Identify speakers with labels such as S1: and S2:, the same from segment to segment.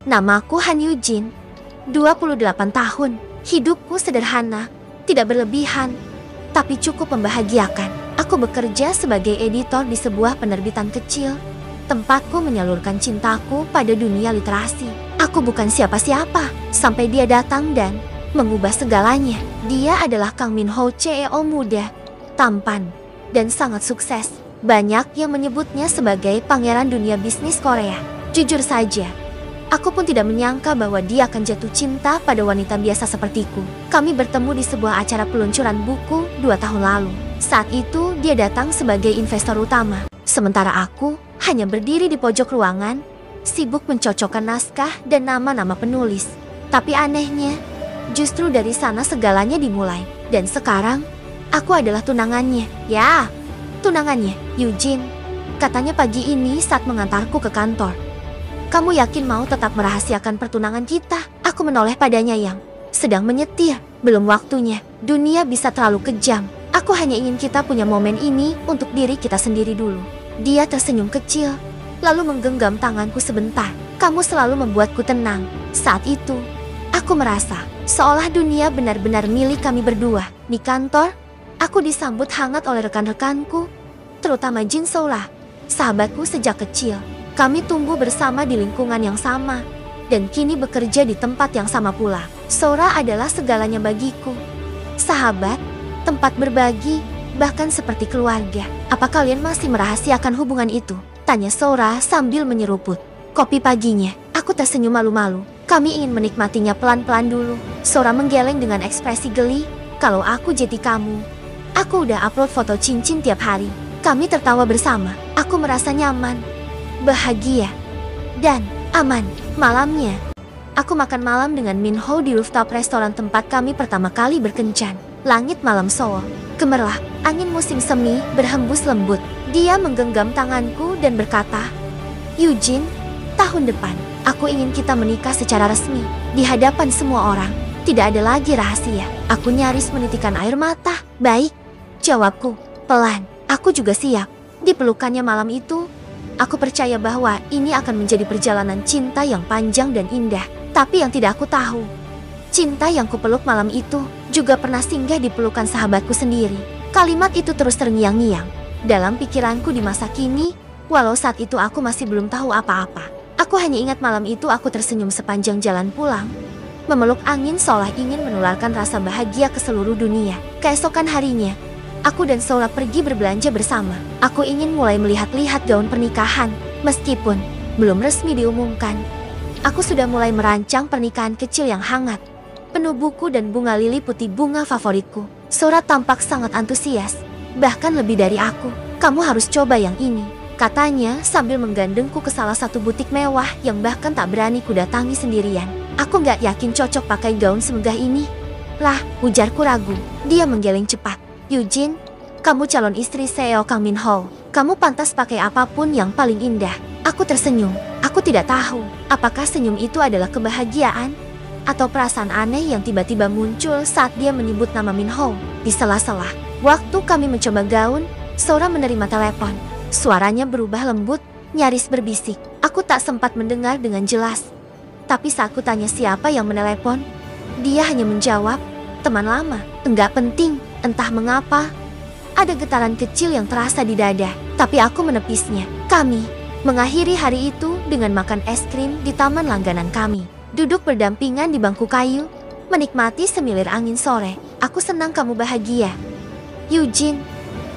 S1: Namaku Han Yujin. 28 tahun. Hidupku sederhana, tidak berlebihan, tapi cukup membahagiakan. Aku bekerja sebagai editor di sebuah penerbitan kecil. Tempatku menyalurkan cintaku pada dunia literasi. Aku bukan siapa-siapa, sampai dia datang dan mengubah segalanya. Dia adalah Kang Min Ho, CEO muda, tampan, dan sangat sukses. Banyak yang menyebutnya sebagai pangeran dunia bisnis Korea. Jujur saja, aku pun tidak menyangka bahwa dia akan jatuh cinta pada wanita biasa sepertiku. Kami bertemu di sebuah acara peluncuran buku 2 tahun lalu. Saat itu dia datang sebagai investor utama. Sementara aku hanya berdiri di pojok ruangan, sibuk mencocokkan naskah dan nama-nama penulis. Tapi anehnya, justru dari sana segalanya dimulai. Dan sekarang, aku adalah tunangannya. Ya, tunangannya, Yujin. Katanya pagi ini saat mengantarku ke kantor. Kamu yakin mau tetap merahasiakan pertunangan kita? Aku menoleh padanya yang sedang menyetir. Belum waktunya, dunia bisa terlalu kejam. Aku hanya ingin kita punya momen ini untuk diri kita sendiri dulu. Dia tersenyum kecil, lalu menggenggam tanganku sebentar. Kamu selalu membuatku tenang. Saat itu, aku merasa seolah dunia benar-benar milik kami berdua. Di kantor, aku disambut hangat oleh rekan-rekanku, terutama Jin Soula, sahabatku sejak kecil. Kami tumbuh bersama di lingkungan yang sama, dan kini bekerja di tempat yang sama pula. Soura adalah segalanya bagiku. Sahabat, tempat berbagi, bahkan seperti keluarga. Apa kalian masih merahasiakan hubungan itu? Tanya Soura sambil menyeruput kopi paginya. Aku tersenyum malu-malu. Kami ingin menikmatinya pelan-pelan dulu. Soura menggeleng dengan ekspresi geli. Kalau aku jadi kamu, aku udah upload foto cincin tiap hari. Kami tertawa bersama. Aku merasa nyaman, bahagia, dan aman. Malamnya, aku makan malam dengan Min Ho di rooftop restoran tempat kami pertama kali berkencan. Langit malam Seoul gemerlap, angin musim semi berhembus lembut. Dia menggenggam tanganku dan berkata, Yujin, tahun depan, aku ingin kita menikah secara resmi, di hadapan semua orang. Tidak ada lagi rahasia. Aku nyaris menitikan air mata. Baik, jawabku, pelan. Aku juga siap. Di pelukannya malam itu, aku percaya bahwa ini akan menjadi perjalanan cinta yang panjang dan indah. Tapi yang tidak aku tahu, cinta yang kupeluk malam itu juga pernah singgah di pelukan sahabatku sendiri. Kalimat itu terus terngiang-ngiang dalam pikiranku di masa kini, walau saat itu aku masih belum tahu apa-apa. Aku hanya ingat malam itu aku tersenyum sepanjang jalan pulang, memeluk angin seolah ingin menularkan rasa bahagia ke seluruh dunia. Keesokan harinya, aku dan Soura pergi berbelanja bersama. Aku ingin mulai melihat-lihat gaun pernikahan. Meskipun belum resmi diumumkan, aku sudah mulai merancang pernikahan kecil yang hangat, penuh buku dan bunga lili putih, bunga favoritku. Soura tampak sangat antusias, bahkan lebih dari aku. Kamu harus coba yang ini, katanya sambil menggandengku ke salah satu butik mewah yang bahkan tak berani kudatangi sendirian. Aku gak yakin cocok pakai gaun semegah ini. Lah, ujarku ragu. Dia menggeleng cepat. Yujin, kamu calon istri CEO Kang Min Ho. Kamu pantas pakai apapun yang paling indah. Aku tersenyum. Aku tidak tahu apakah senyum itu adalah kebahagiaan atau perasaan aneh yang tiba-tiba muncul saat dia menyebut nama Min Ho. Di sela-sela waktu kami mencoba gaun, Soura menerima telepon. Suaranya berubah lembut, nyaris berbisik. Aku tak sempat mendengar dengan jelas. Tapi saat ku tanya siapa yang menelepon, dia hanya menjawab, teman lama. Enggak penting. Entah mengapa, ada getaran kecil yang terasa di dada. Tapi aku menepisnya. Kami mengakhiri hari itu dengan makan es krim di taman langganan kami. Duduk berdampingan di bangku kayu, menikmati semilir angin sore. Aku senang kamu bahagia, Yujin,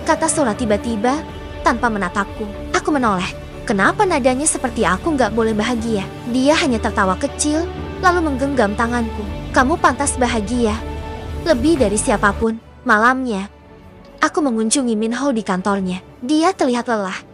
S1: kata Soura tiba-tiba tanpa menatapku. Aku menoleh. Kenapa nadanya seperti aku nggak boleh bahagia? Dia hanya tertawa kecil, lalu menggenggam tanganku. Kamu pantas bahagia, lebih dari siapapun. Malamnya, aku mengunjungi Min Ho di kantornya. Dia terlihat lelah,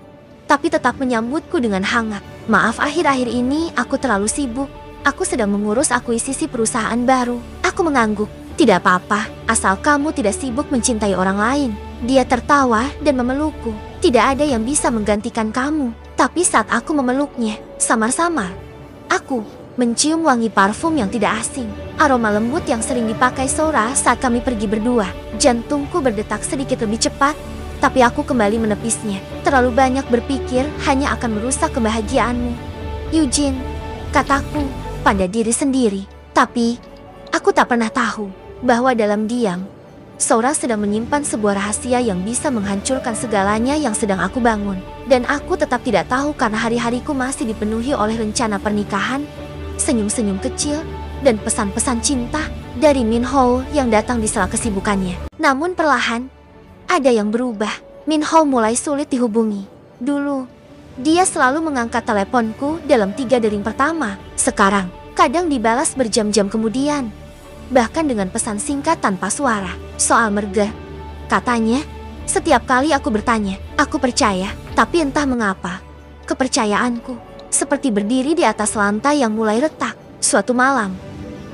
S1: tapi tetap menyambutku dengan hangat. Maaf, akhir-akhir ini aku terlalu sibuk. Aku sedang mengurus akuisisi perusahaan baru. Aku mengangguk. Tidak apa-apa, asal kamu tidak sibuk mencintai orang lain. Dia tertawa dan memelukku. Tidak ada yang bisa menggantikan kamu. Tapi saat aku memeluknya, samar-samar, aku mencium wangi parfum yang tidak asing. Aroma lembut yang sering dipakai Soura saat kami pergi berdua. Jantungku berdetak sedikit lebih cepat, tapi aku kembali menepisnya. Terlalu banyak berpikir hanya akan merusak kebahagiaanmu, Yujin, kataku. pada diri sendiri. Tapi, aku tak pernah tahu bahwa dalam diam, Sora sedang menyimpan sebuah rahasia yang bisa menghancurkan segalanya yang sedang aku bangun. Dan aku tetap tidak tahu karena hari-hariku masih dipenuhi oleh rencana pernikahan, senyum-senyum kecil, dan pesan-pesan cinta dari Min Ho yang datang di sela kesibukannya. Namun perlahan, ada yang berubah. Min Ho mulai sulit dihubungi. Dulu, dia selalu mengangkat teleponku dalam 3 dering pertama. Sekarang, kadang dibalas berjam-jam kemudian. Bahkan dengan pesan singkat tanpa suara. Soal merga, katanya, setiap kali aku bertanya, aku percaya. Tapi entah mengapa, kepercayaanku seperti berdiri di atas lantai yang mulai retak. Suatu malam,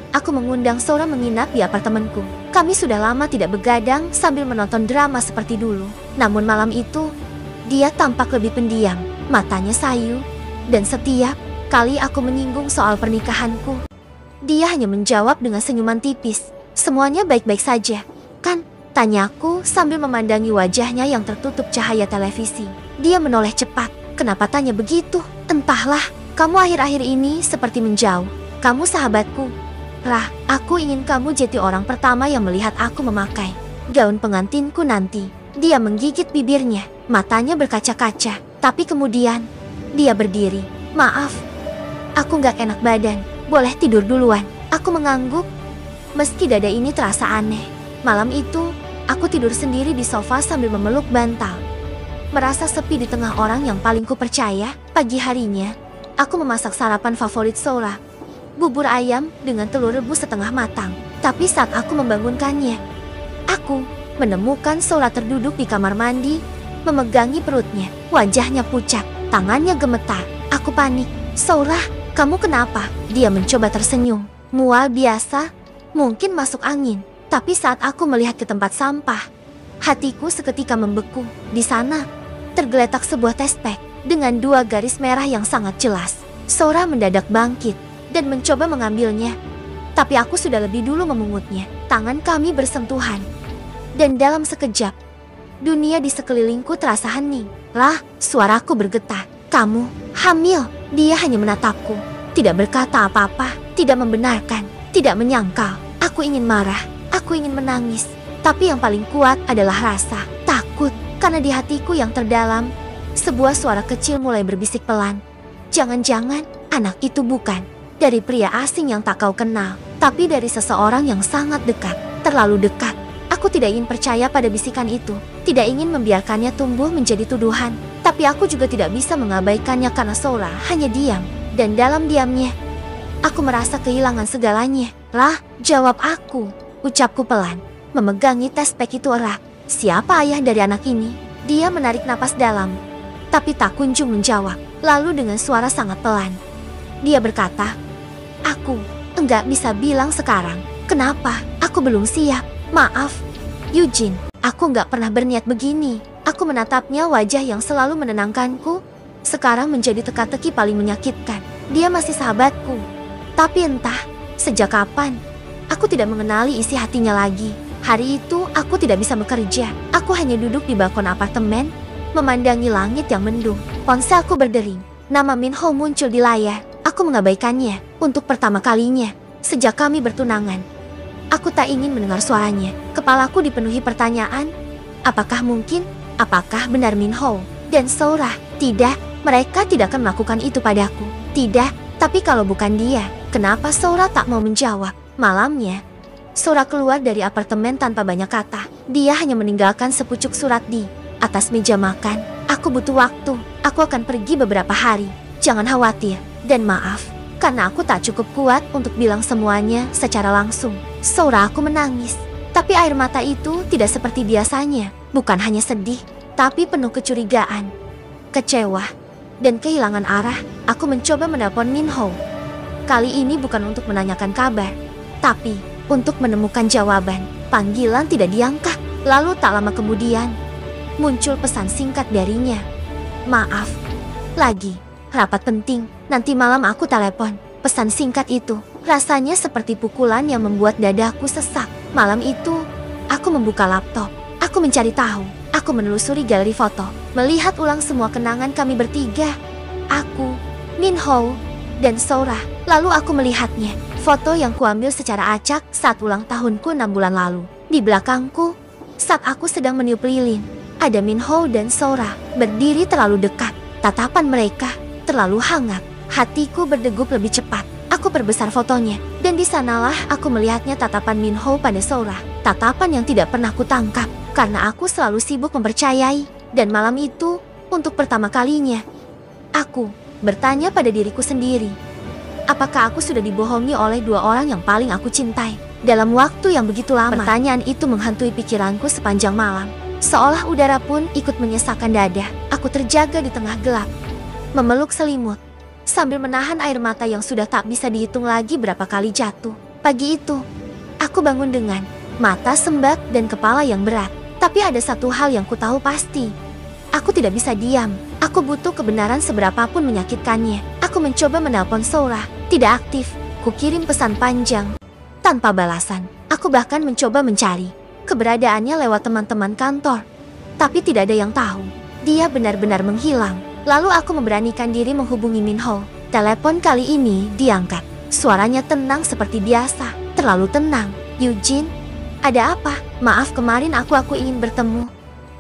S1: aku mengundang Sora menginap di apartemenku. Kami sudah lama tidak begadang sambil menonton drama seperti dulu. Namun malam itu, dia tampak lebih pendiam, matanya sayu, dan setiap kali aku menyinggung soal pernikahanku, dia hanya menjawab dengan senyuman tipis. Semuanya baik-baik saja, kan? Tanyaku sambil memandangi wajahnya yang tertutup cahaya televisi. Dia menoleh cepat. Kenapa tanya begitu? Entahlah, kamu akhir-akhir ini seperti menjauh. Kamu sahabatku. Rah, aku ingin kamu jadi orang pertama yang melihat aku memakai gaun pengantinku nanti. Dia menggigit bibirnya, matanya berkaca-kaca. Tapi kemudian, dia berdiri. Maaf, aku gak enak badan. Boleh tidur duluan. Aku mengangguk, meski dada ini terasa aneh. Malam itu, aku tidur sendiri di sofa sambil memeluk bantal. Merasa sepi di tengah orang yang paling kupercaya. Pagi harinya, aku memasak sarapan favorit Sora, bubur ayam dengan telur rebus setengah matang. Tapi saat aku membangunkannya, aku menemukan Sora terduduk di kamar mandi, memegangi perutnya. Wajahnya pucat, tangannya gemetar. Aku panik. Sora, kamu kenapa? Dia mencoba tersenyum. Mual biasa, mungkin masuk angin. Tapi saat aku melihat ke tempat sampah, hatiku seketika membeku. Di sana, tergeletak sebuah tespek dengan 2 garis merah yang sangat jelas. Sora mendadak bangkit dan mencoba mengambilnya. Tapi aku sudah lebih dulu memungutnya. Tangan kami bersentuhan. Dan dalam sekejap, dunia di sekelilingku terasa hening. Lah, suaraku bergetar. Kamu hamil. Dia hanya menatapku. Tidak berkata apa-apa. Tidak membenarkan. Tidak menyangkal. Aku ingin marah. Aku ingin menangis. Tapi yang paling kuat adalah rasa takut. Karena di hatiku yang terdalam, sebuah suara kecil mulai berbisik pelan. Jangan-jangan anak itu bukan dari pria asing yang tak kau kenal, tapi dari seseorang yang sangat dekat. Terlalu dekat. Aku tidak ingin percaya pada bisikan itu. Tidak ingin membiarkannya tumbuh menjadi tuduhan. Tapi aku juga tidak bisa mengabaikannya karena Sora hanya diam. Dan dalam diamnya, aku merasa kehilangan segalanya. Lah, jawab aku, ucapku pelan, memegangi tespek itu erat. Siapa ayah dari anak ini? Dia menarik napas dalam, tapi tak kunjung menjawab. Lalu dengan suara sangat pelan, dia berkata, aku enggak bisa bilang sekarang. Kenapa? Aku belum siap. Maaf, Eugene, aku enggak pernah berniat begini. Aku menatapnya, wajah yang selalu menenangkanku sekarang menjadi teka-teki paling menyakitkan. Dia masih sahabatku. Tapi entah sejak kapan, aku tidak mengenali isi hatinya lagi. Hari itu aku tidak bisa bekerja. Aku hanya duduk di balkon apartemen, memandangi langit yang mendung. Ponselku berdering. Nama Min Ho muncul di layar. Aku mengabaikannya untuk pertama kalinya sejak kami bertunangan. Aku tak ingin mendengar suaranya. Kepalaku dipenuhi pertanyaan. Apakah mungkin? Apakah benar Min Ho dan Sora? Tidak, mereka tidak akan melakukan itu padaku. Tidak, tapi kalau bukan dia, kenapa Sora tak mau menjawab? Malamnya, Sora keluar dari apartemen tanpa banyak kata. Dia hanya meninggalkan sepucuk surat di atas meja makan. Aku butuh waktu. Aku akan pergi beberapa hari. Jangan khawatir. Dan maaf, karena aku tak cukup kuat untuk bilang semuanya secara langsung. Sora, aku menangis. Tapi air mata itu tidak seperti biasanya. Bukan hanya sedih, tapi penuh kecurigaan, kecewa, dan kehilangan arah. Aku mencoba menelpon Min Ho. Kali ini bukan untuk menanyakan kabar, tapi untuk menemukan jawaban. Panggilan tidak diangkat. Lalu tak lama kemudian, muncul pesan singkat darinya. Maaf, lagi rapat penting. Nanti malam aku telepon. Pesan singkat itu rasanya seperti pukulan yang membuat dadaku sesak. Malam itu, aku membuka laptop. Aku mencari tahu. Aku menelusuri galeri foto, melihat ulang semua kenangan kami bertiga. Aku, Min Ho, dan Sora. Lalu aku melihatnya. Foto yang kuambil secara acak saat ulang tahunku 6 bulan lalu. Di belakangku, saat aku sedang meniup lilin, ada Minho dan Sora berdiri terlalu dekat. Tatapan mereka terlalu hangat. Hatiku berdegup lebih cepat. Aku perbesar fotonya, dan di sanalah aku melihatnya tatapan Minho pada Sora. Tatapan yang tidak pernah kutangkap, karena aku selalu sibuk mempercayai. Dan malam itu, untuk pertama kalinya, aku bertanya pada diriku sendiri, apakah aku sudah dibohongi oleh dua orang yang paling aku cintai? Dalam waktu yang begitu lama, pertanyaan itu menghantui pikiranku sepanjang malam. Seolah udara pun ikut menyesakkan dada. Aku terjaga di tengah gelap, memeluk selimut, sambil menahan air mata yang sudah tak bisa dihitung lagi berapa kali jatuh. Pagi itu, aku bangun dengan mata sembab dan kepala yang berat. Tapi ada satu hal yang ku tahu pasti. Aku tidak bisa diam. Aku butuh kebenaran seberapapun menyakitkannya. Aku mencoba menelpon Sora. Tidak aktif. Ku kirim pesan panjang tanpa balasan. Aku bahkan mencoba mencari keberadaannya lewat teman-teman kantor. Tapi tidak ada yang tahu. Dia benar-benar menghilang. Lalu aku memberanikan diri menghubungi Minho. Telepon kali ini diangkat. Suaranya tenang seperti biasa. Terlalu tenang. Eugene, ada apa? Maaf, kemarin aku ingin bertemu.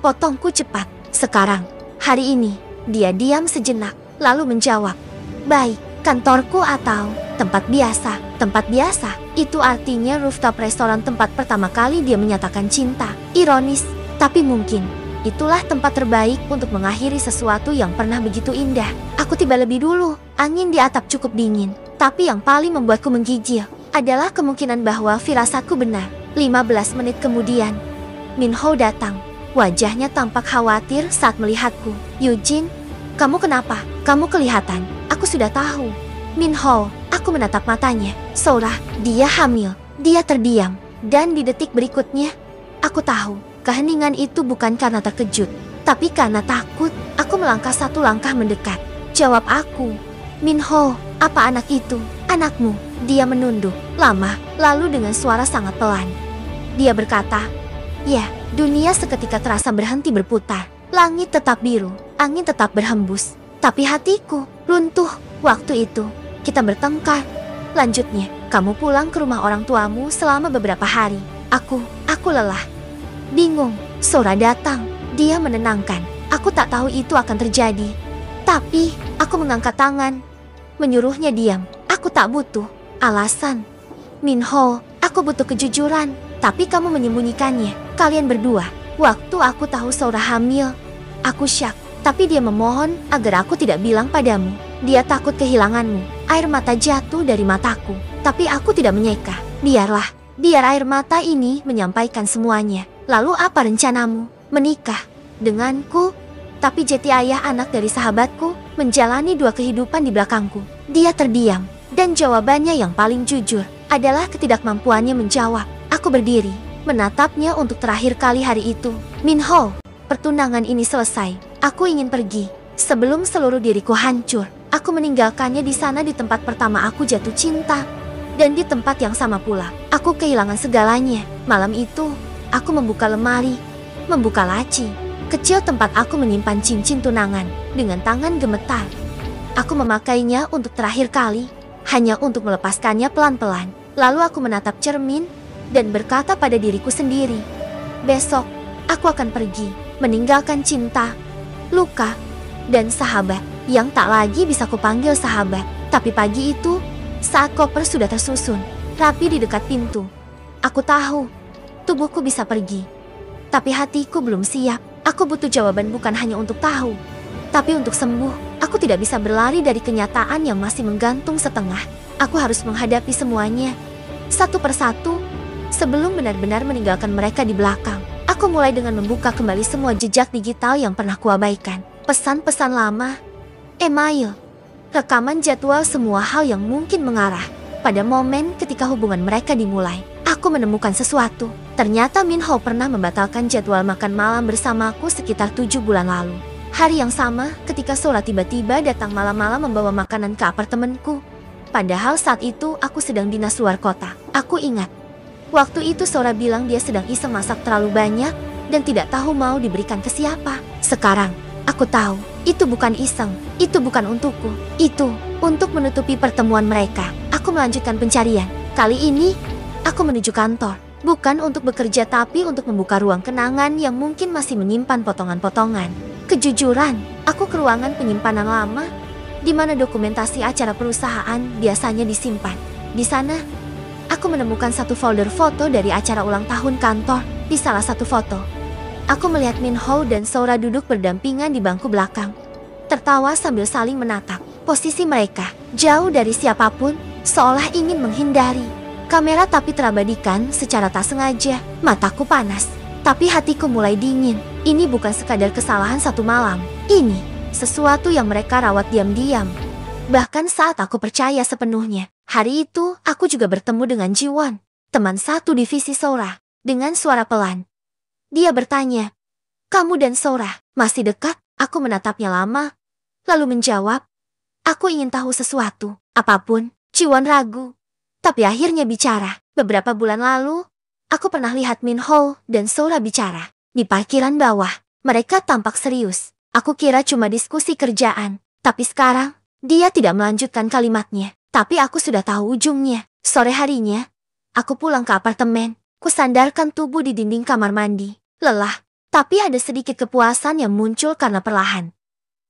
S1: Potongku cepat. Sekarang, hari ini, dia diam sejenak. Lalu menjawab, baik, kantorku atau tempat biasa. Tempat biasa, itu artinya rooftop restoran tempat pertama kali dia menyatakan cinta. Ironis, tapi mungkin itulah tempat terbaik untuk mengakhiri sesuatu yang pernah begitu indah. Aku tiba lebih dulu. Angin di atap cukup dingin. Tapi yang paling membuatku menggigil adalah kemungkinan bahwa firasatku benar. 15 menit kemudian, Minho datang. Wajahnya tampak khawatir saat melihatku. Eugene, kamu kenapa? Kamu kelihatan. Aku sudah tahu. Minho, aku menatap matanya. Sora, dia hamil. Dia terdiam. Dan di detik berikutnya, aku tahu. Keheningan itu bukan karena terkejut, tapi karena takut. Aku melangkah satu langkah mendekat. Jawab aku. Minho, apa anak itu? Anakmu. Dia menunduk lama, lalu dengan suara sangat pelan, dia berkata, ya. Dunia seketika terasa berhenti berputar. Langit tetap biru, angin tetap berhembus. Tapi hatiku runtuh. Waktu itu, kita bertengkar. Lanjutnya, kamu pulang ke rumah orang tuamu selama beberapa hari. Aku lelah. Bingung. Sora datang. Dia menenangkan. Aku tak tahu itu akan terjadi. Tapi, aku mengangkat tangan, menyuruhnya diam. Aku tak butuh alasan. Minho, aku butuh kejujuran. Tapi kamu menyembunyikannya. Kalian berdua. Waktu aku tahu Sora hamil, aku syak. Tapi dia memohon agar aku tidak bilang padamu. Dia takut kehilanganmu. Air mata jatuh dari mataku. Tapi aku tidak menyeka. Biar air mata ini menyampaikan semuanya. Lalu apa rencanamu? Menikah denganku? Tapi Jeti, ayah anak dari sahabatku, menjalani 2 kehidupan di belakangku. Dia terdiam. Dan jawabannya yang paling jujur adalah ketidakmampuannya menjawab. Aku berdiri, menatapnya untuk terakhir kali hari itu. Minho, pertunangan ini selesai. Aku ingin pergi sebelum seluruh diriku hancur. Aku meninggalkannya di sana, di tempat pertama aku jatuh cinta. Dan di tempat yang sama pula, aku kehilangan segalanya. Malam itu, aku membuka lemari, membuka laci kecil tempat aku menyimpan cincin tunangan. Dengan tangan gemetar, aku memakainya untuk terakhir kali, hanya untuk melepaskannya pelan-pelan. Lalu aku menatap cermin dan berkata pada diriku sendiri, besok aku akan pergi, meninggalkan cinta, luka, dan sahabat yang tak lagi bisa kupanggil sahabat. Tapi pagi itu, saat koper sudah tersusun rapi di dekat pintu, aku tahu tubuhku bisa pergi. Tapi hatiku belum siap. Aku butuh jawaban, bukan hanya untuk tahu, tapi untuk sembuh. Aku tidak bisa berlari dari kenyataan yang masih menggantung setengah. Aku harus menghadapi semuanya satu persatu sebelum benar-benar meninggalkan mereka di belakang. Aku mulai dengan membuka kembali semua jejak digital yang pernah kuabaikan. Pesan-pesan lama, email, rekaman jadwal, semua hal yang mungkin mengarah pada momen ketika hubungan mereka dimulai. Aku menemukan sesuatu. Ternyata Minho pernah membatalkan jadwal makan malam bersamaku sekitar 7 bulan lalu. Hari yang sama ketika Sora tiba-tiba datang malam-malam membawa makanan ke apartemenku. Padahal saat itu aku sedang dinas luar kota. Aku ingat, waktu itu Sora bilang dia sedang iseng masak terlalu banyak dan tidak tahu mau diberikan ke siapa. Sekarang, aku Aku tahu, itu bukan iseng, itu bukan untukku, itu untuk menutupi pertemuan mereka. Aku melanjutkan pencarian. Kali ini, aku menuju kantor. Bukan untuk bekerja tapi untuk membuka ruang kenangan yang mungkin masih menyimpan potongan-potongan. Kejujuran, aku ke ruangan penyimpanan lama, di mana dokumentasi acara perusahaan biasanya disimpan. Di sana, aku menemukan satu folder foto dari acara ulang tahun kantor. Di salah satu foto, aku melihat Min Ho dan Sora duduk berdampingan di bangku belakang, tertawa sambil saling menatap. Posisi mereka jauh dari siapapun, seolah ingin menghindari kamera, tapi terabadikan secara tak sengaja. Mataku panas, tapi hatiku mulai dingin. Ini bukan sekadar kesalahan satu malam. Ini sesuatu yang mereka rawat diam-diam. Bahkan saat aku percaya sepenuhnya. Hari itu, aku juga bertemu dengan Ji-won, teman satu divisi Sora. Dengan suara pelan, dia bertanya, "Kamu dan Sora masih dekat?" Aku menatapnya lama, lalu menjawab, "Aku ingin tahu sesuatu." Apapun, Ji-won ragu, tapi akhirnya bicara. Beberapa bulan lalu, aku pernah lihat Min Ho dan Sora bicara di parkiran bawah. Mereka tampak serius. Aku kira cuma diskusi kerjaan, tapi sekarang dia tidak melanjutkan kalimatnya. Tapi aku sudah tahu ujungnya. Sore harinya, aku pulang ke apartemen. Kusandarkan tubuh di dinding kamar mandi. Lelah, tapi ada sedikit kepuasan yang muncul karena perlahan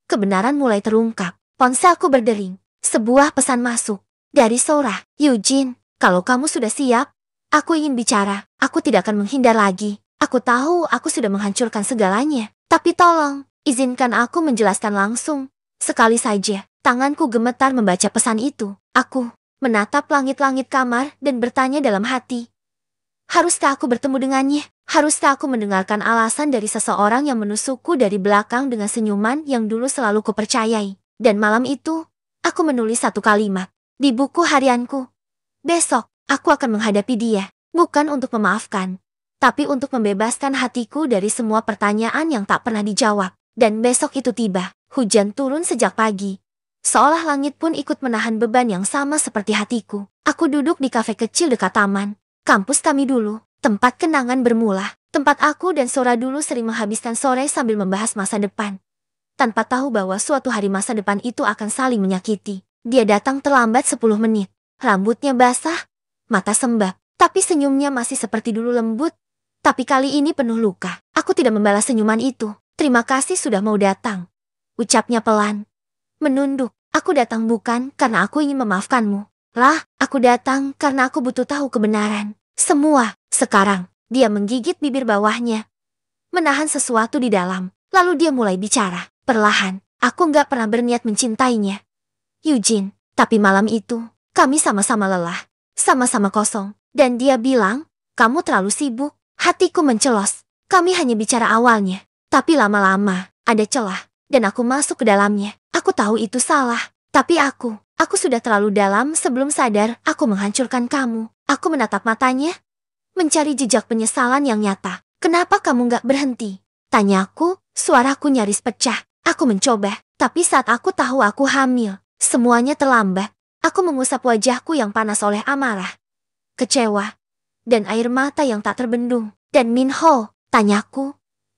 S1: kebenaran mulai terungkap. Ponselku berdering. Sebuah pesan masuk dari Sora. "Eugene, kalau kamu sudah siap, aku ingin bicara. Aku tidak akan menghindar lagi. Aku tahu aku sudah menghancurkan segalanya. Tapi tolong, izinkan aku menjelaskan langsung." Sekali saja, tanganku gemetar membaca pesan itu. Aku menatap langit-langit kamar dan bertanya dalam hati, haruskah aku bertemu dengannya? Haruskah aku mendengarkan alasan dari seseorang yang menusukku dari belakang dengan senyuman yang dulu selalu kupercayai? Dan malam itu, aku menulis satu kalimat di buku harianku. Besok, aku akan menghadapi dia. Bukan untuk memaafkan, tapi untuk membebaskan hatiku dari semua pertanyaan yang tak pernah dijawab. Dan besok itu tiba. Hujan turun sejak pagi. Seolah langit pun ikut menahan beban yang sama seperti hatiku. Aku duduk di kafe kecil dekat taman. Kampus kami dulu, tempat kenangan bermula. Tempat aku dan Sora dulu sering menghabiskan sore sambil membahas masa depan. Tanpa tahu bahwa suatu hari masa depan itu akan saling menyakiti. Dia datang terlambat 10 menit. Rambutnya basah, mata sembab. Tapi senyumnya masih seperti dulu lembut. Tapi kali ini penuh luka. Aku tidak membalas senyuman itu. "Terima kasih sudah mau datang," ucapnya pelan. Menunduk. "Aku datang bukan karena aku ingin memaafkanmu. Lah, aku datang karena aku butuh tahu kebenaran. Semua." Sekarang, dia menggigit bibir bawahnya, menahan sesuatu di dalam. Lalu dia mulai bicara. Perlahan, aku nggak pernah berniat mencintainya, Eugene. Tapi malam itu, kami sama-sama lelah. Sama-sama kosong. Dan dia bilang, "Kamu terlalu sibuk." Hatiku mencelos. Kami hanya bicara awalnya. Tapi lama-lama, ada celah. Dan aku masuk ke dalamnya. Aku tahu itu salah. Tapi aku sudah terlalu dalam sebelum sadar aku menghancurkan kamu. Aku menatap matanya, mencari jejak penyesalan yang nyata. "Kenapa kamu gak berhenti?" Tanyaku, suaraku nyaris pecah. Aku mencoba, tapi saat aku tahu aku hamil, semuanya terlambat. Aku mengusap wajahku yang panas oleh amarah, kecewa, dan air mata yang tak terbendung. "Dan Min Ho?" tanyaku,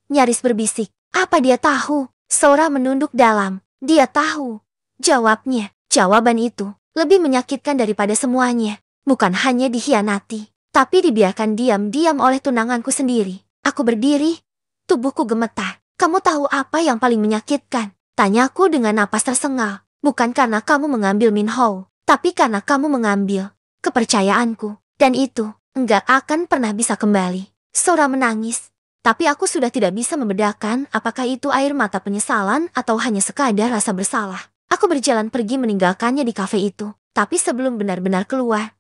S1: nyaris berbisik. "Apa dia tahu?" Sora menunduk dalam. "Dia tahu." Jawabnya. Jawaban itu lebih menyakitkan daripada semuanya. Bukan hanya dikhianati, tapi dibiarkan diam-diam oleh tunanganku sendiri. Aku berdiri, tubuhku gemetar. "Kamu tahu apa yang paling menyakitkan?" tanyaku dengan napas tersengal. "Bukan karena kamu mengambil Min Ho, tapi karena kamu mengambil kepercayaanku. Dan itu enggak akan pernah bisa kembali." Sora menangis. Tapi aku sudah tidak bisa membedakan apakah itu air mata penyesalan atau hanya sekadar rasa bersalah. Aku berjalan pergi meninggalkannya di kafe itu. Tapi sebelum benar-benar keluar,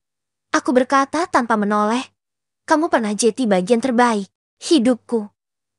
S1: aku berkata tanpa menoleh, "Kamu pernah jadi bagian terbaik hidupku,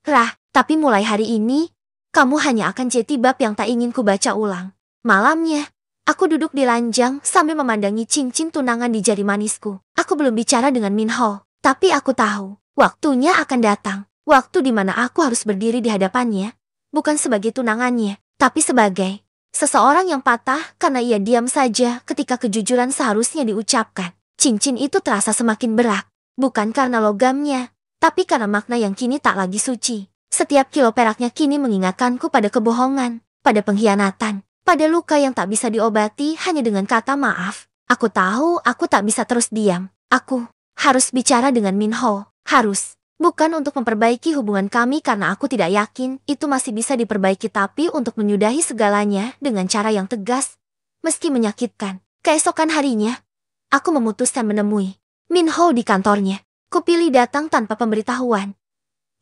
S1: Rah. Tapi mulai hari ini, kamu hanya akan jadi bab yang tak ingin ku baca ulang." Malamnya, aku duduk di ranjang sambil memandangi cincin tunangan di jari manisku. Aku belum bicara dengan Min Ho, tapi aku tahu waktunya akan datang. Waktu di mana aku harus berdiri di hadapannya, bukan sebagai tunangannya, tapi sebagai seseorang yang patah karena ia diam saja ketika kejujuran seharusnya diucapkan. Cincin itu terasa semakin berat, bukan karena logamnya, tapi karena makna yang kini tak lagi suci. Setiap kilo peraknya kini mengingatkanku pada kebohongan, pada pengkhianatan, pada luka yang tak bisa diobati hanya dengan kata maaf. Aku tahu aku tak bisa terus diam. Aku harus bicara dengan Min Ho. Harus. Bukan untuk memperbaiki hubungan kami karena aku tidak yakin itu masih bisa diperbaiki, tapi untuk menyudahi segalanya dengan cara yang tegas, meski menyakitkan. Keesokan harinya, aku memutuskan menemui Min Ho di kantornya. Kupilih datang tanpa pemberitahuan,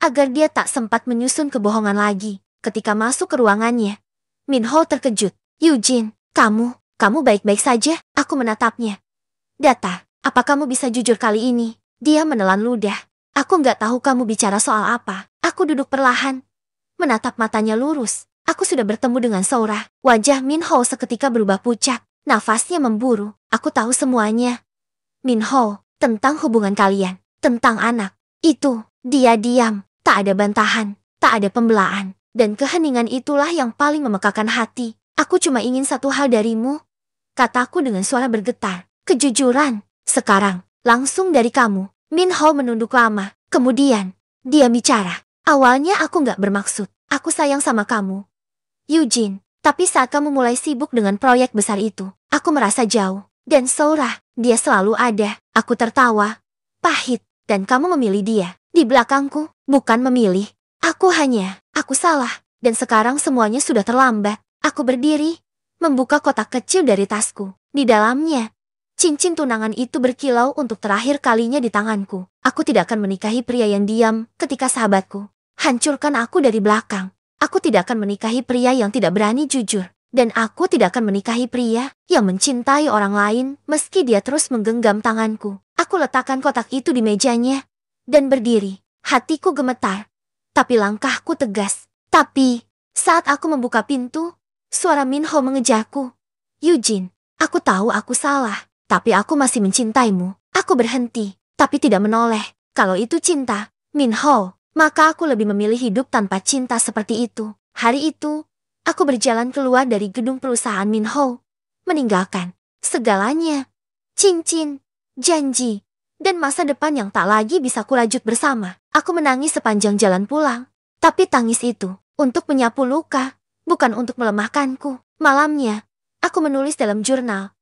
S1: agar dia tak sempat menyusun kebohongan lagi. Ketika masuk ke ruangannya, Min Ho terkejut. Eugene, kamu baik-baik saja? Aku menatapnya. Data, apa kamu bisa jujur kali ini? Dia menelan ludah. Aku nggak tahu kamu bicara soal apa. Aku duduk perlahan, menatap matanya lurus. Aku sudah bertemu dengan Soura. Wajah Min Ho seketika berubah pucat. Nafasnya memburu. Aku tahu semuanya. Min Ho, tentang hubungan kalian, tentang anak. Itu, dia diam. Tak ada bantahan, tak ada pembelaan. Dan keheningan itulah yang paling memekakan hati. Aku cuma ingin satu hal darimu, kataku dengan suara bergetar. Kejujuran. Sekarang, langsung dari kamu. Min Ho menunduk lama. Kemudian, dia bicara. Awalnya aku nggak bermaksud. Aku sayang sama kamu, Eugene. Tapi saat kamu mulai sibuk dengan proyek besar itu, aku merasa jauh. Dan Soura, dia selalu ada. Aku tertawa. Pahit. Dan kamu memilih dia. Di belakangku, bukan memilih. Aku salah. Dan sekarang semuanya sudah terlambat. Aku berdiri, membuka kotak kecil dari tasku. Di dalamnya, cincin tunangan itu berkilau untuk terakhir kalinya di tanganku. Aku tidak akan menikahi pria yang diam ketika sahabatku hancurkan aku dari belakang. Aku tidak akan menikahi pria yang tidak berani jujur. Dan aku tidak akan menikahi pria yang mencintai orang lain meski dia terus menggenggam tanganku. Aku letakkan kotak itu di mejanya dan berdiri. Hatiku gemetar, tapi langkahku tegas. Tapi, saat aku membuka pintu, suara Min Ho mengejarku. Eugene, aku tahu aku salah, tapi aku masih mencintaimu. Aku berhenti, tapi tidak menoleh. Kalau itu cinta, Min Ho, maka aku lebih memilih hidup tanpa cinta seperti itu. Hari itu, aku berjalan keluar dari gedung perusahaan Min Ho, meninggalkan segalanya. Cincin, janji, dan masa depan yang tak lagi bisa kurajut bersama. Aku menangis sepanjang jalan pulang. Tapi tangis itu untuk menyapu luka, bukan untuk melemahkanku. Malamnya, aku menulis dalam jurnal.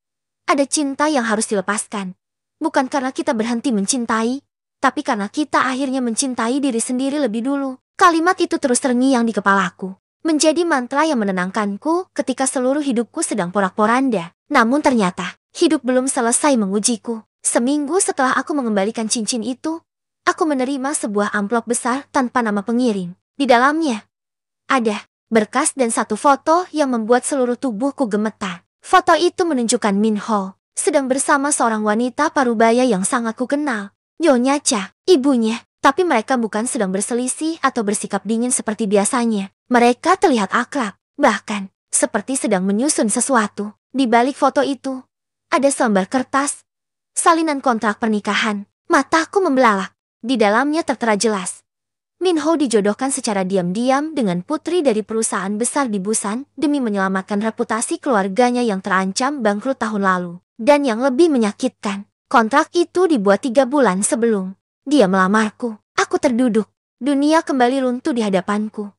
S1: Ada cinta yang harus dilepaskan. Bukan karena kita berhenti mencintai, tapi karena kita akhirnya mencintai diri sendiri lebih dulu. Kalimat itu terus terngiang di kepalaku. Menjadi mantra yang menenangkanku ketika seluruh hidupku sedang porak-poranda. Namun ternyata, hidup belum selesai mengujiku. Seminggu setelah aku mengembalikan cincin itu, aku menerima sebuah amplop besar tanpa nama pengirim. Di dalamnya, ada berkas dan satu foto yang membuat seluruh tubuhku gemetar. Foto itu menunjukkan Min Ho sedang bersama seorang wanita parubaya yang sangat kukenal, Nyonya Cha, ibunya. Tapi mereka bukan sedang berselisih atau bersikap dingin seperti biasanya. Mereka terlihat akrab, bahkan seperti sedang menyusun sesuatu. Di balik foto itu, ada selembar kertas, salinan kontrak pernikahan. Mataku membelalak. Di dalamnya tertera jelas, Min Ho dijodohkan secara diam-diam dengan putri dari perusahaan besar di Busan demi menyelamatkan reputasi keluarganya yang terancam bangkrut tahun lalu. Dan yang lebih menyakitkan, kontrak itu dibuat 3 bulan sebelum dia melamarku. Aku terduduk. Dunia kembali runtuh di hadapanku.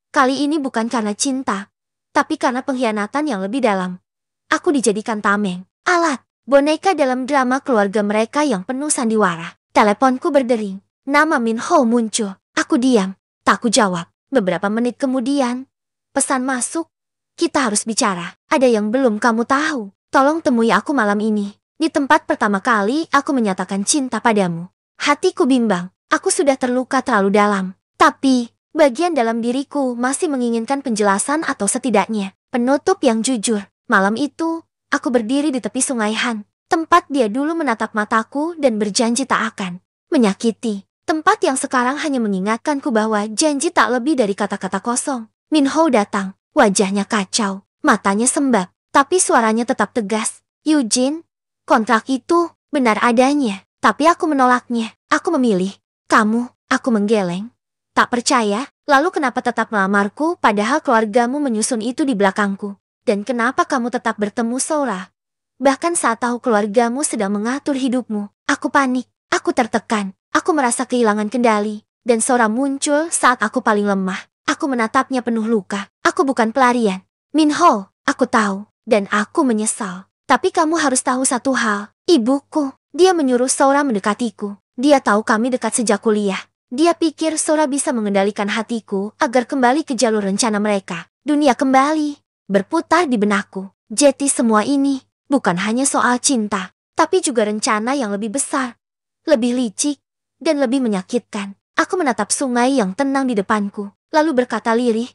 S1: Kali ini bukan karena cinta, tapi karena pengkhianatan yang lebih dalam. Aku dijadikan tameng, alat, boneka dalam drama keluarga mereka yang penuh sandiwara. Teleponku berdering. Nama Min Ho muncul. Aku diam. Tak ku jawab. Beberapa menit kemudian, pesan masuk. Kita harus bicara. Ada yang belum kamu tahu. Tolong temui aku malam ini. Di tempat pertama kali aku menyatakan cinta padamu. Hatiku bimbang. Aku sudah terluka terlalu dalam. Tapi, bagian dalam diriku masih menginginkan penjelasan atau setidaknya penutup yang jujur. Malam itu, aku berdiri di tepi Sungai Han. Tempat dia dulu menatap mataku dan berjanji tak akan menyakiti. Tempat yang sekarang hanya mengingatkanku bahwa janji tak lebih dari kata-kata kosong. Min Ho datang. Wajahnya kacau. Matanya sembab. Tapi suaranya tetap tegas. Eugene, kontrak itu benar adanya. Tapi aku menolaknya. Aku memilih kamu. Aku menggeleng. Tak percaya. Lalu kenapa tetap melamarku padahal keluargamu menyusun itu di belakangku? Dan kenapa kamu tetap bertemu Soura? Bahkan saat tahu keluargamu sedang mengatur hidupmu. Aku panik. Aku tertekan. Aku merasa kehilangan kendali. dan Sora muncul saat aku paling lemah. Aku menatapnya penuh luka. Aku bukan pelarian. Minho, aku tahu, dan aku menyesal. Tapi kamu harus tahu satu hal. Ibuku, dia menyuruh Sora mendekatiku. Dia tahu kami dekat sejak kuliah. Dia pikir Sora bisa mengendalikan hatiku agar kembali ke jalur rencana mereka. Dunia kembali berputar di benakku. Jadi semua ini bukan hanya soal cinta, tapi juga rencana yang lebih besar, lebih licik, dan lebih menyakitkan. Aku menatap sungai yang tenang di depanku, lalu berkata lirih,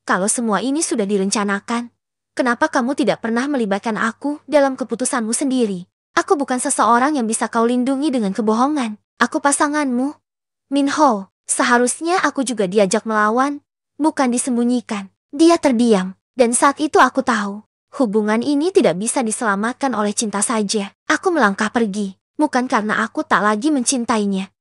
S1: kalau semua ini sudah direncanakan, kenapa kamu tidak pernah melibatkan aku dalam keputusanmu sendiri? Aku bukan seseorang yang bisa kau lindungi dengan kebohongan. Aku pasanganmu. Minho, seharusnya aku juga diajak melawan, bukan disembunyikan. Dia terdiam, dan saat itu aku tahu, hubungan ini tidak bisa diselamatkan oleh cinta saja. Aku melangkah pergi, bukan karena aku tak lagi mencintainya,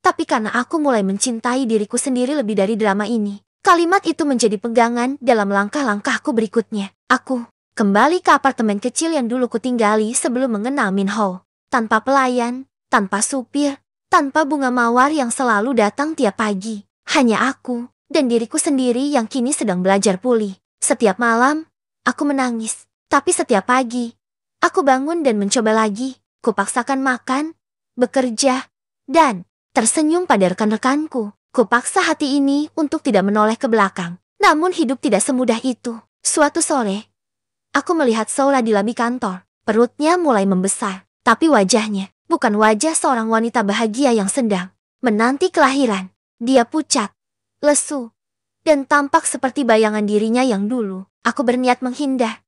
S1: tapi karena aku mulai mencintai diriku sendiri lebih dari drama ini. Kalimat itu menjadi pegangan dalam langkah-langkahku berikutnya. Aku kembali ke apartemen kecil yang dulu kutinggali sebelum mengenal Minho. Tanpa pelayan, tanpa supir, tanpa bunga mawar yang selalu datang tiap pagi. Hanya aku dan diriku sendiri yang kini sedang belajar pulih. Setiap malam, aku menangis. Tapi setiap pagi, aku bangun dan mencoba lagi. Kupaksakan makan, bekerja, dan tersenyum pada rekan-rekanku. Kupaksa hati ini untuk tidak menoleh ke belakang. Namun hidup tidak semudah itu. Suatu sore, aku melihat Sora di lobi kantor. Perutnya mulai membesar. Tapi wajahnya bukan wajah seorang wanita bahagia yang sedang menanti kelahiran. Dia pucat, lesu, dan tampak seperti bayangan dirinya yang dulu. Aku berniat menghindar.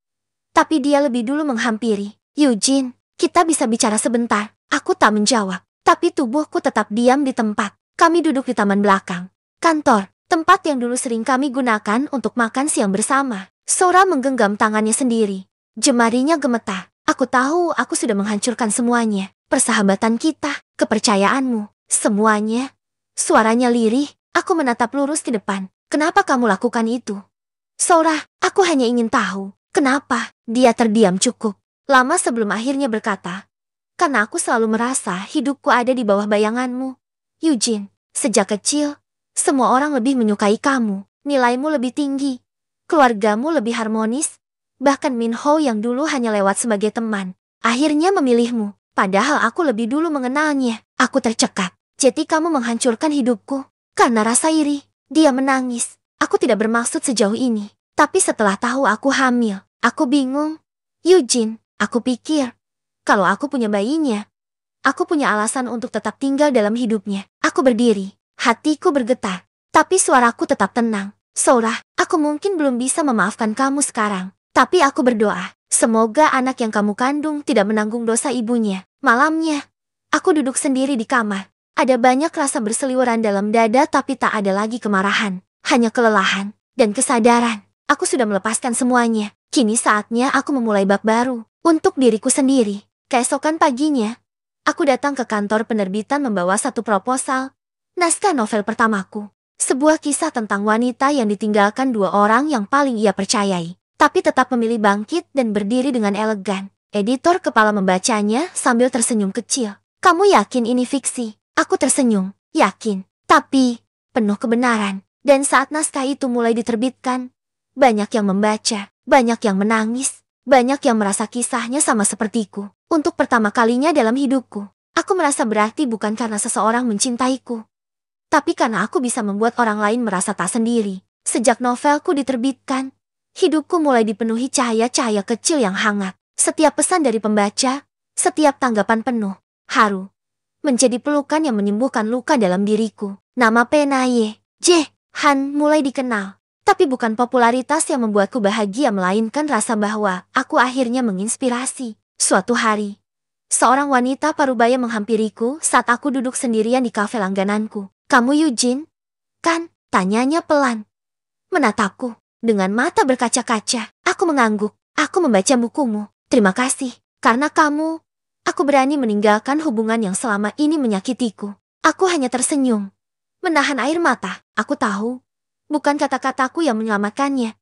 S1: Tapi dia lebih dulu menghampiri. Eugene, kita bisa bicara sebentar. Aku tak menjawab. Tapi tubuhku tetap diam di tempat. Kami duduk di taman belakang kantor, tempat yang dulu sering kami gunakan untuk makan siang bersama. Sora menggenggam tangannya sendiri. Jemarinya gemetar. Aku tahu aku sudah menghancurkan semuanya. Persahabatan kita, kepercayaanmu, semuanya. Suaranya lirih. Aku menatap lurus ke depan. Kenapa kamu lakukan itu? Sora, aku hanya ingin tahu. Kenapa? Dia terdiam cukup lama sebelum akhirnya berkata, karena aku selalu merasa hidupku ada di bawah bayanganmu. Eugene, sejak kecil, semua orang lebih menyukai kamu. Nilaimu lebih tinggi. Keluargamu lebih harmonis. Bahkan Minho yang dulu hanya lewat sebagai teman, akhirnya memilihmu. Padahal aku lebih dulu mengenalnya. Aku tercekat. Jadi kamu menghancurkan hidupku karena rasa iri. Dia menangis. Aku tidak bermaksud sejauh ini. Tapi setelah tahu aku hamil, aku bingung. Eugene, aku pikir, kalau aku punya bayinya, aku punya alasan untuk tetap tinggal dalam hidupnya. Aku berdiri, hatiku bergetar, tapi suaraku tetap tenang. Sora, aku mungkin belum bisa memaafkan kamu sekarang, tapi aku berdoa, semoga anak yang kamu kandung tidak menanggung dosa ibunya. Malamnya, aku duduk sendiri di kamar. Ada banyak rasa berseliweran dalam dada tapi tak ada lagi kemarahan, hanya kelelahan dan kesadaran. Aku sudah melepaskan semuanya. Kini saatnya aku memulai bab baru untuk diriku sendiri. Keesokan paginya, aku datang ke kantor penerbitan membawa satu proposal, naskah novel pertamaku. Sebuah kisah tentang wanita yang ditinggalkan dua orang yang paling ia percayai, tapi tetap memilih bangkit dan berdiri dengan elegan. Editor kepala membacanya sambil tersenyum kecil. Kamu yakin ini fiksi? Aku tersenyum, yakin, tapi penuh kebenaran. Dan saat naskah itu mulai diterbitkan, banyak yang membaca, banyak yang menangis, banyak yang merasa kisahnya sama sepertiku. Untuk pertama kalinya dalam hidupku, aku merasa berarti bukan karena seseorang mencintaiku, tapi karena aku bisa membuat orang lain merasa tak sendiri. Sejak novelku diterbitkan, hidupku mulai dipenuhi cahaya-cahaya kecil yang hangat. Setiap pesan dari pembaca, setiap tanggapan penuh haru, menjadi pelukan yang menyembuhkan luka dalam diriku. Nama Penaye J. Han mulai dikenal. Tapi bukan popularitas yang membuatku bahagia, melainkan rasa bahwa aku akhirnya menginspirasi. Suatu hari, seorang wanita parubaya menghampiriku saat aku duduk sendirian di kafe langgananku. Kamu Eugene? Kan? Tanyanya pelan. Menatapku dengan mata berkaca-kaca. Aku mengangguk. Aku membaca bukumu. Terima kasih. Karena kamu, aku berani meninggalkan hubungan yang selama ini menyakitiku. Aku hanya tersenyum, menahan air mata. Aku tahu, bukan kata-kataku yang menyelamatkannya,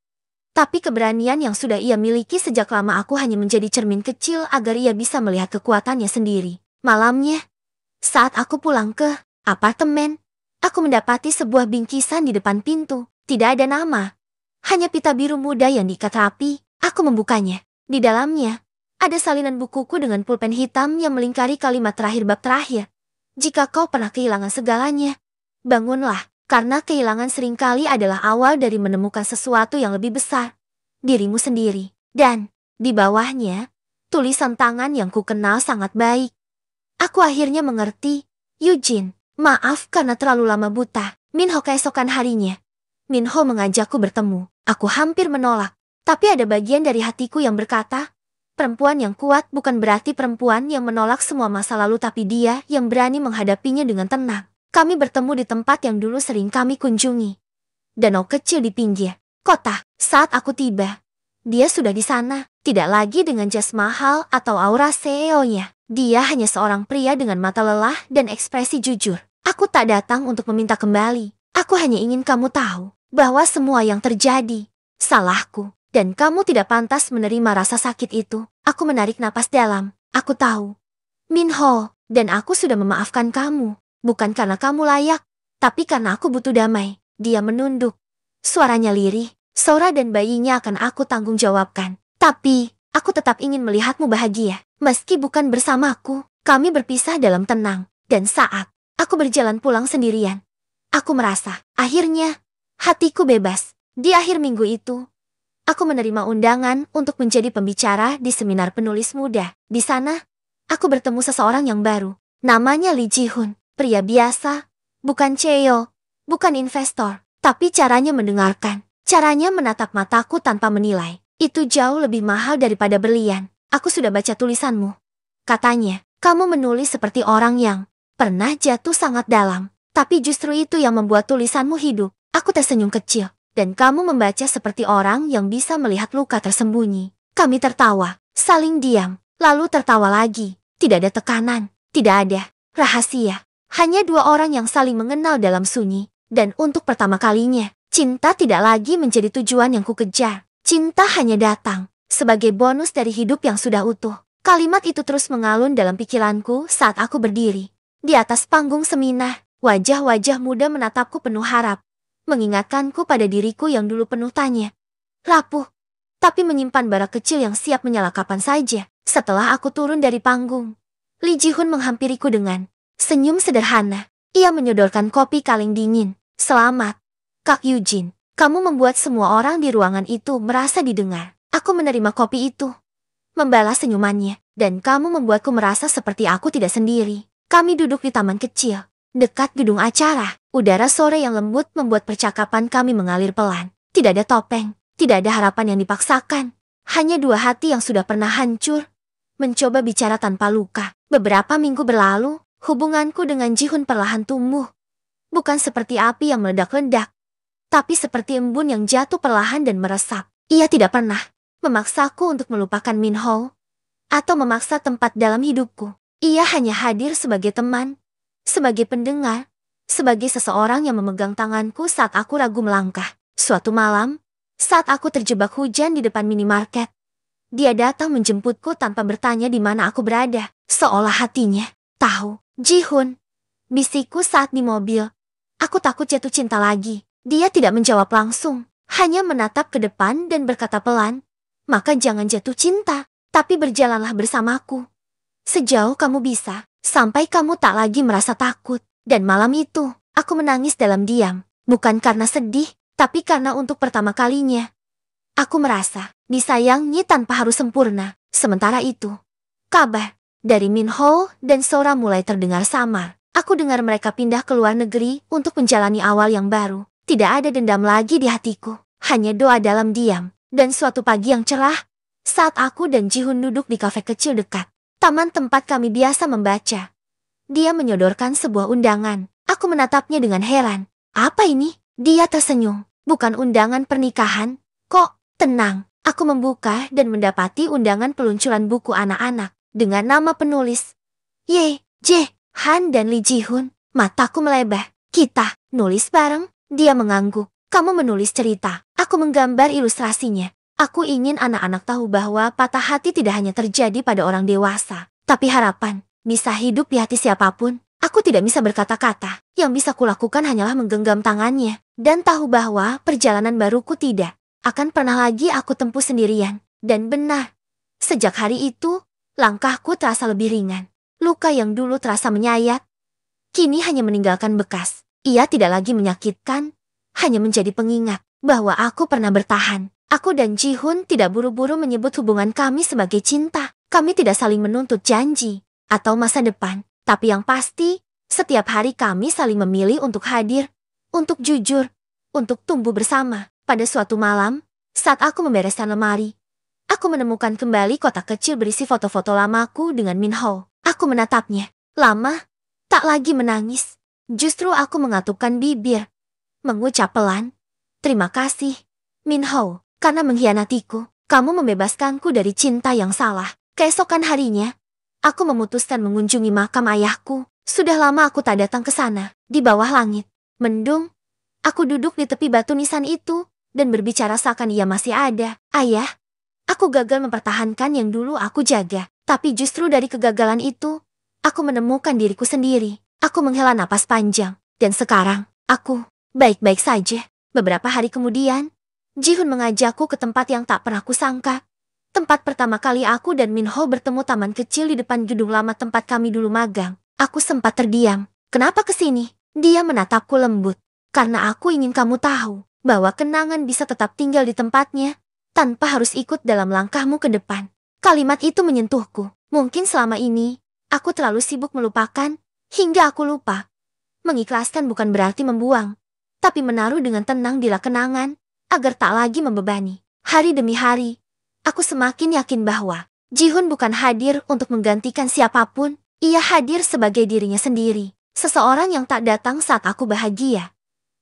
S1: tapi keberanian yang sudah ia miliki sejak lama. Aku hanya menjadi cermin kecil agar ia bisa melihat kekuatannya sendiri. Malamnya, saat aku pulang ke apartemen, Aku mendapati sebuah bingkisan di depan pintu. Tidak ada nama. Hanya pita biru muda yang diikat rapi. Aku membukanya. Di dalamnya, ada salinan bukuku dengan pulpen hitam yang melingkari kalimat terakhir bab terakhir. Jika kau pernah kehilangan segalanya, bangunlah, karena kehilangan seringkali adalah awal dari menemukan sesuatu yang lebih besar. Dirimu sendiri. Dan, di bawahnya, tulisan tangan yang ku kenal sangat baik. Aku akhirnya mengerti. Eugene, maaf karena terlalu lama buta. Minho keesokan harinya. Minho mengajakku bertemu. Aku hampir menolak. Tapi ada bagian dari hatiku yang berkata, perempuan yang kuat bukan berarti perempuan yang menolak semua masa lalu, tapi dia yang berani menghadapinya dengan tenang. Kami bertemu di tempat yang dulu sering kami kunjungi. Danau kecil di pinggir kota. Saat aku tiba, dia sudah di sana. Tidak lagi dengan jas mahal atau aura CEO-nya. Dia hanya seorang pria dengan mata lelah dan ekspresi jujur. Aku tak datang untuk meminta kembali. Aku hanya ingin kamu tahu bahwa semua yang terjadi salahku. Dan kamu tidak pantas menerima rasa sakit itu. Aku menarik napas dalam. Aku tahu, Minho, dan aku sudah memaafkan kamu. Bukan karena kamu layak, tapi karena aku butuh damai. Dia menunduk. Suaranya lirih. Sora dan bayinya akan aku tanggung jawabkan. Tapi, aku tetap ingin melihatmu bahagia. Meski bukan bersamaku, kami berpisah dalam tenang. Dan saat aku berjalan pulang sendirian, aku merasa, akhirnya, hatiku bebas. Di akhir minggu itu, aku menerima undangan untuk menjadi pembicara di seminar penulis muda. Di sana, aku bertemu seseorang yang baru. Namanya Lee Ji-hoon. Pria biasa, bukan CEO, bukan investor. Tapi caranya mendengarkan, caranya menatap mataku tanpa menilai. Itu jauh lebih mahal daripada berlian. Aku sudah baca tulisanmu. Katanya, kamu menulis seperti orang yang pernah jatuh sangat dalam. Tapi justru itu yang membuat tulisanmu hidup. Aku tersenyum kecil. Dan kamu membaca seperti orang yang bisa melihat luka tersembunyi. Kami tertawa, saling diam, lalu tertawa lagi. Tidak ada tekanan, tidak ada rahasia. Hanya dua orang yang saling mengenal dalam sunyi. Dan untuk pertama kalinya, cinta tidak lagi menjadi tujuan yang kukejar. Cinta hanya datang sebagai bonus dari hidup yang sudah utuh. Kalimat itu terus mengalun dalam pikiranku saat aku berdiri di atas panggung seminar. Wajah-wajah muda menatapku penuh harap, mengingatkanku pada diriku yang dulu penuh tanya, rapuh, tapi menyimpan bara kecil yang siap menyala kapan saja. Setelah aku turun dari panggung, Lee Ji-hoon menghampiriku dengan senyum sederhana. Ia menyodorkan kopi kaleng dingin. Selamat, Kak Eugene. Kamu membuat semua orang di ruangan itu merasa didengar. Aku menerima kopi itu, membalas senyumannya, dan kamu membuatku merasa seperti aku tidak sendiri. Kami duduk di taman kecil, dekat gedung acara. Udara sore yang lembut membuat percakapan kami mengalir pelan. Tidak ada topeng, tidak ada harapan yang dipaksakan. Hanya dua hati yang sudah pernah hancur, mencoba bicara tanpa luka. Beberapa minggu berlalu, hubunganku dengan Ji-hoon perlahan tumbuh. Bukan seperti api yang meledak-ledak, tapi seperti embun yang jatuh perlahan dan meresap. Ia tidak pernah memaksaku untuk melupakan Minho, atau memaksa tempat dalam hidupku. Ia hanya hadir sebagai teman, sebagai pendengar, sebagai seseorang yang memegang tanganku saat aku ragu melangkah. Suatu malam, saat aku terjebak hujan di depan minimarket, dia datang menjemputku tanpa bertanya di mana aku berada. Seolah hatinya tahu. Ji-hoon, bisikku saat di mobil. Aku takut jatuh cinta lagi. Dia tidak menjawab langsung, hanya menatap ke depan dan berkata pelan, maka jangan jatuh cinta, tapi berjalanlah bersamaku. Sejauh kamu bisa, sampai kamu tak lagi merasa takut. Dan malam itu, aku menangis dalam diam, bukan karena sedih, tapi karena untuk pertama kalinya, aku merasa disayangi tanpa harus sempurna. Sementara itu, kabar dari Minho dan Sora mulai terdengar samar. Aku dengar mereka pindah ke luar negeri untuk menjalani awal yang baru. Tidak ada dendam lagi di hatiku, hanya doa dalam diam. Dan suatu pagi yang cerah, saat aku dan Ji-hoon duduk di kafe kecil dekat taman tempat kami biasa membaca, dia menyodorkan sebuah undangan. Aku menatapnya dengan heran. Apa ini? Dia tersenyum. Bukan undangan pernikahan, kok? Tenang. Aku membuka dan mendapati undangan peluncuran buku anak-anak dengan nama penulis Ye, J, Han dan Lee Ji-hoon. Mataku melebar. Kita nulis bareng? Dia mengangguk. Kamu menulis cerita. Aku menggambar ilustrasinya. Aku ingin anak-anak tahu bahwa patah hati tidak hanya terjadi pada orang dewasa, tapi harapan bisa hidup di hati siapapun. Aku tidak bisa berkata-kata. Yang bisa kulakukan hanyalah menggenggam tangannya. Dan tahu bahwa perjalanan baruku tidak akan pernah lagi aku tempuh sendirian. Dan benar, sejak hari itu, langkahku terasa lebih ringan. Luka yang dulu terasa menyayat, kini hanya meninggalkan bekas. Ia tidak lagi menyakitkan, hanya menjadi pengingat bahwa aku pernah bertahan. Aku dan Ji-hun tidak buru-buru menyebut hubungan kami sebagai cinta. Kami tidak saling menuntut janji atau masa depan. Tapi yang pasti, setiap hari kami saling memilih untuk hadir, untuk jujur, untuk tumbuh bersama. Pada suatu malam, saat aku membereskan lemari, aku menemukan kembali kotak kecil berisi foto-foto lamaku dengan Min Ho. Aku menatapnya. Lama, tak lagi menangis. Justru aku mengatupkan bibir, mengucap pelan, "Terima kasih, Min Ho, karena mengkhianatiku. Kamu membebaskanku dari cinta yang salah." Keesokan harinya, aku memutuskan mengunjungi makam ayahku. Sudah lama aku tak datang ke sana. Di bawah langit mendung, aku duduk di tepi batu nisan itu dan berbicara seakan ia masih ada. "Ayah, aku gagal mempertahankan yang dulu aku jaga. Tapi justru dari kegagalan itu, aku menemukan diriku sendiri." Aku menghela napas panjang. Dan sekarang, aku baik-baik saja. Beberapa hari kemudian, Ji-hun mengajakku ke tempat yang tak pernah kusangka. Tempat pertama kali aku dan Min Ho bertemu, taman kecil di depan gedung lama tempat kami dulu magang. Aku sempat terdiam. "Kenapa kesini?" Dia menatapku lembut. "Karena aku ingin kamu tahu bahwa kenangan bisa tetap tinggal di tempatnya tanpa harus ikut dalam langkahmu ke depan." Kalimat itu menyentuhku. Mungkin selama ini, aku terlalu sibuk melupakan hingga aku lupa. Mengikhlaskan bukan berarti membuang, tapi menaruh dengan tenang di kenangan agar tak lagi membebani. Hari demi hari, aku semakin yakin bahwa Ji-hun bukan hadir untuk menggantikan siapapun. Ia hadir sebagai dirinya sendiri. Seseorang yang tak datang saat aku bahagia,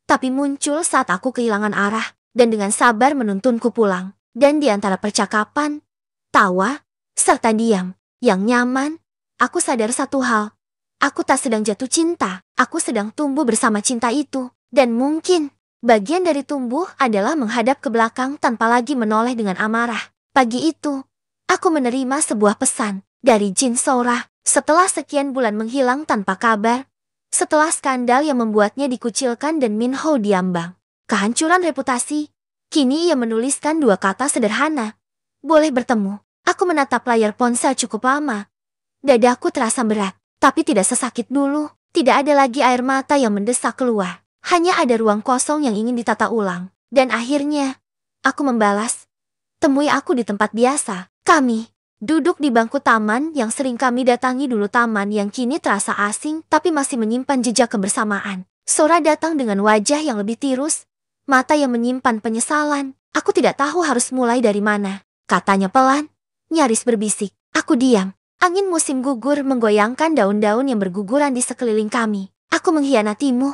S1: tapi muncul saat aku kehilangan arah dan dengan sabar menuntunku pulang. Dan di antara percakapan, tawa, serta diam yang nyaman, aku sadar satu hal. Aku tak sedang jatuh cinta. Aku sedang tumbuh bersama cinta itu. Dan mungkin bagian dari tumbuh adalah menghadap ke belakang tanpa lagi menoleh dengan amarah. Pagi itu, aku menerima sebuah pesan dari Jin Sora. Setelah sekian bulan menghilang tanpa kabar, setelah skandal yang membuatnya dikucilkan dan Min Ho diambang kehancuran reputasi, kini ia menuliskan dua kata sederhana. "Boleh bertemu." Aku menatap layar ponsel cukup lama. Dadaku terasa berat, tapi tidak sesakit dulu. Tidak ada lagi air mata yang mendesak keluar. Hanya ada ruang kosong yang ingin ditata ulang. Dan akhirnya, aku membalas, "Temui aku di tempat biasa." Kami duduk di bangku taman yang sering kami datangi dulu, taman yang kini terasa asing tapi masih menyimpan jejak kebersamaan. Sora datang dengan wajah yang lebih tirus, mata yang menyimpan penyesalan. "Aku tidak tahu harus mulai dari mana," katanya pelan, nyaris berbisik. Aku diam. Angin musim gugur menggoyangkan daun-daun yang berguguran di sekeliling kami. "Aku mengkhianatimu,"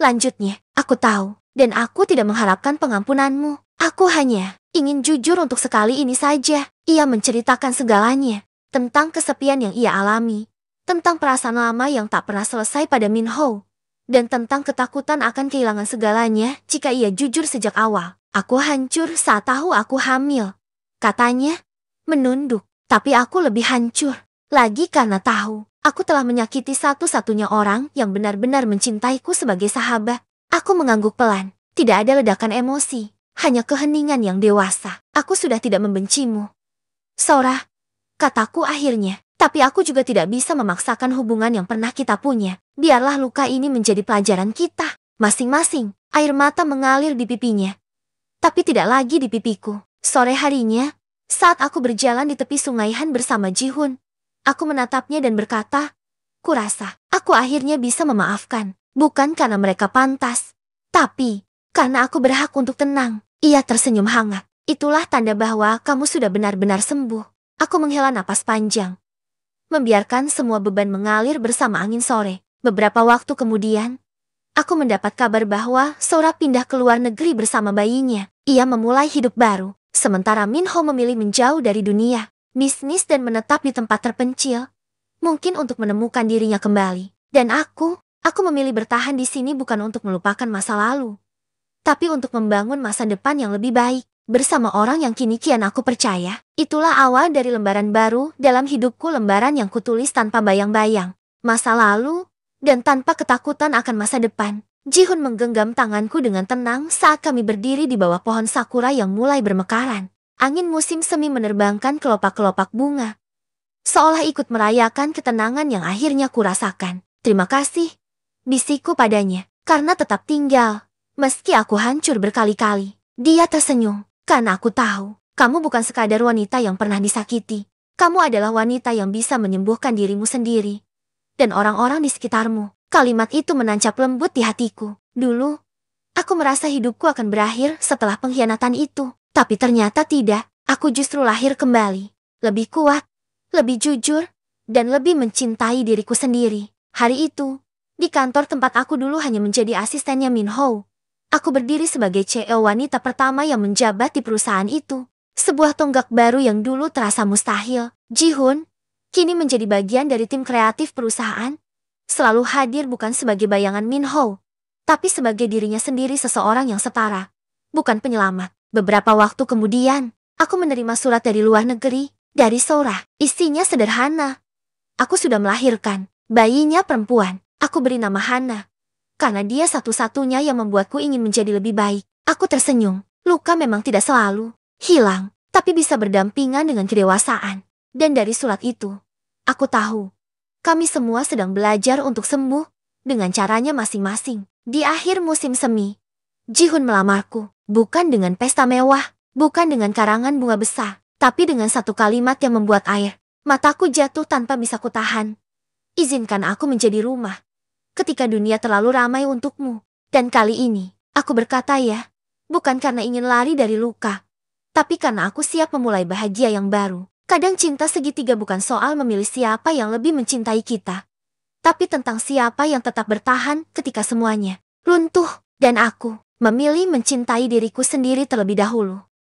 S1: lanjutnya. "Aku tahu, dan aku tidak mengharapkan pengampunanmu. Aku hanya ingin jujur untuk sekali ini saja." Ia menceritakan segalanya, tentang kesepian yang ia alami, tentang perasaan lama yang tak pernah selesai pada Min Ho, dan tentang ketakutan akan kehilangan segalanya jika ia jujur sejak awal. "Aku hancur saat tahu aku hamil," katanya, menunduk. "Tapi aku lebih hancur lagi karena tahu aku telah menyakiti satu-satunya orang yang benar-benar mencintaiku sebagai sahabat." Aku mengangguk pelan. Tidak ada ledakan emosi, hanya keheningan yang dewasa. "Aku sudah tidak membencimu, Sora," kataku akhirnya. "Tapi aku juga tidak bisa memaksakan hubungan yang pernah kita punya. Biarlah luka ini menjadi pelajaran kita masing-masing." Air mata mengalir di pipinya, tapi tidak lagi di pipiku. Sore harinya, saat aku berjalan di tepi sungai Han bersama Ji-hun, aku menatapnya dan berkata, "Kurasa aku akhirnya bisa memaafkan. Bukan karena mereka pantas, tapi karena aku berhak untuk tenang." Ia tersenyum hangat. "Itulah tanda bahwa kamu sudah benar-benar sembuh." Aku menghela napas panjang, membiarkan semua beban mengalir bersama angin sore. Beberapa waktu kemudian, aku mendapat kabar bahwa Sora pindah ke luar negeri bersama bayinya. Ia memulai hidup baru, sementara Min Ho memilih menjauh dari dunia bisnis dan menetap di tempat terpencil, mungkin untuk menemukan dirinya kembali. Dan aku memilih bertahan di sini bukan untuk melupakan masa lalu, tapi untuk membangun masa depan yang lebih baik. Bersama orang yang kini kian aku percaya. Itulah awal dari lembaran baru dalam hidupku, lembaran yang kutulis tanpa bayang-bayang. Masa lalu dan tanpa ketakutan akan masa depan. Ji-hun menggenggam tanganku dengan tenang saat kami berdiri di bawah pohon sakura yang mulai bermekaran. Angin musim semi menerbangkan kelopak-kelopak bunga, seolah ikut merayakan ketenangan yang akhirnya kurasakan. Terima kasih, bisikku padanya, karena tetap tinggal, meski aku hancur berkali-kali. Dia tersenyum, karena aku tahu, kamu bukan sekadar wanita yang pernah disakiti. Kamu adalah wanita yang bisa menyembuhkan dirimu sendiri dan orang-orang di sekitarmu. Kalimat itu menancap lembut di hatiku. Dulu, aku merasa hidupku akan berakhir setelah pengkhianatan itu. Tapi ternyata tidak. Aku justru lahir kembali. Lebih kuat, lebih jujur, dan lebih mencintai diriku sendiri. Hari itu, di kantor tempat aku dulu hanya menjadi asistennya Min Ho, aku berdiri sebagai CEO wanita pertama yang menjabat di perusahaan itu. Sebuah tonggak baru yang dulu terasa mustahil. Ji-hun kini menjadi bagian dari tim kreatif perusahaan, selalu hadir bukan sebagai bayangan Min Ho, tapi sebagai dirinya sendiri, seseorang yang setara, bukan penyelamat. Beberapa waktu kemudian, aku menerima surat dari luar negeri, dari Sora. Isinya sederhana. Aku sudah melahirkan, bayinya perempuan. Aku beri nama Hana, karena dia satu-satunya yang membuatku ingin menjadi lebih baik. Aku tersenyum. Luka memang tidak selalu hilang, tapi bisa berdampingan dengan kedewasaan. Dan dari surat itu, aku tahu, kami semua sedang belajar untuk sembuh dengan caranya masing-masing. Di akhir musim semi, Ji-hun melamarku, bukan dengan pesta mewah, bukan dengan karangan bunga besar, tapi dengan satu kalimat yang membuat air mataku jatuh tanpa bisa kutahan. Izinkan aku menjadi rumah ketika dunia terlalu ramai untukmu. Dan kali ini, aku berkata ya, bukan karena ingin lari dari luka, tapi karena aku siap memulai bahagia yang baru. Kadang cinta segitiga bukan soal memilih siapa yang lebih mencintai kita, tapi tentang siapa yang tetap bertahan ketika semuanya runtuh. Dan aku memilih mencintai diriku sendiri terlebih dahulu.